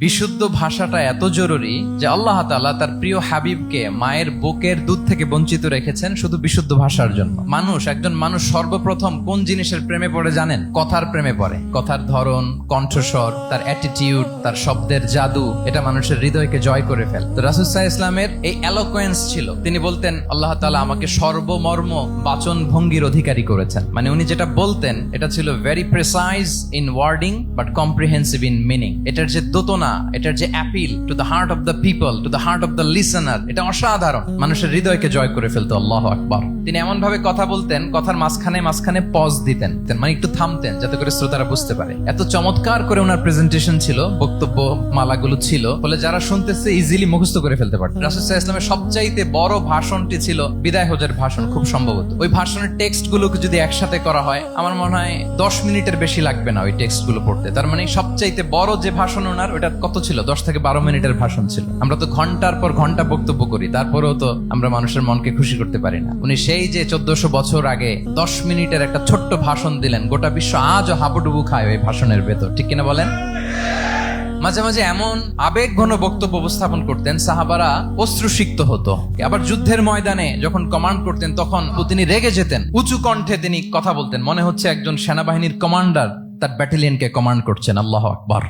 বিশুদ্ধ ভাষাটা এত জরুরি যে আল্লাহ তাআলা তার প্রিয় হাবিবকে মায়ের বুকের দুধ থেকে বঞ্চিত রেখেছেন শুধু বিশুদ্ধ ভাষার জন্য। একজন মানুষ সর্বপ্রথম কোন জিনিসের প্রেমে পড়ে জানেন? কথার প্রেমে পড়ে। কথার ধরন, কণ্ঠস্বর, তার অ্যাটিটিউড, তার শব্দের জাদু, এটা মানুষের হৃদয়কে জয় করে ফেলে। তো রাসূল সাল্লাল্লাহু আলাইহি ইসলামের এই এলোকোয়েন্স ছিল। তিনি বলতেন আল্লাহ তাআলা আমাকে সর্বমর্ম বাচন ভঙ্গির অধিকারী করেছেন। মানে উনি যেটা বলতেন এটা ছিল very precise in wording but comprehensive in meaning. এটার যে দোতনা, এটার যে appeal to the heart of the people, to the heart of the listener, এটা অসাধারণ। মানুষের হৃদয়কে জয় করে ফেলতো। আল্লাহু আকবার। তিনি এমন ভাবে কথা বলতেন, কথার মাঝখানে মাঝখানে পজ দিতেন, মানে একটু থামতেন যাতে করে শ্রোতারা বুঝতে পারে। এত চমৎকার করে ওনার প্রেজেন্টেশন ছিল, বক্তব্য মালাগুলো ছিল, ফলে যারা শুনতেছে ইজিলি মুখস্থ করে ফেলতে পারত। রাসূল সাল্লাল্লাহু আলাইহি ইসলামের সবচাইতে বড় ভাষণটি ছিল বিদায় হজের ভাষণ, খুব সম্ভবত। ওই ভাষণের টেক্সট গুলোকে যদি একসাথে করা হয়, আমার মনে হয় 10 মিনিটের বেশি লাগবে না ওই টেক্সট গুলো পড়তে। তার মানে সবচাইতে বড় যে ভাষণ ওনার, ওটা কত ছিল? 10 থেকে 12 মিনিটের ভাষণ ছিল। আমরা তো ঘন্টার পর ঘন্টা বক্তব্য করি, তারপরেও তো আমরা মানুষের মনকে খুশি করতে পারি না। উনি সেই যে 1400 বছর আগে 10 মিনিটের একটা ছোট্ট ভাষণ দিলেন, গোটা বিশ্ব আজও হাবুডুবু খায় ওই ভাষণের ভেতর, ঠিক কিনা বলেন? মাঝে মাঝে এমন আবেগ ঘন বক্তব্য উপস্থাপন করতেন, সাহাবারা অশ্রুসিক্ত হতো। আবার যুদ্ধের ময়দানে যখন কমান্ড করতেন, তখন তিনি রেগে যেতেন। উঁচু কণ্ঠে তিনি কথা বলতেন, মনে হচ্ছে একজন সেনাবাহিনীর কমান্ডার তার ব্যাটালিয়নকে কমান্ড করছেন। আল্লাহু আকবার।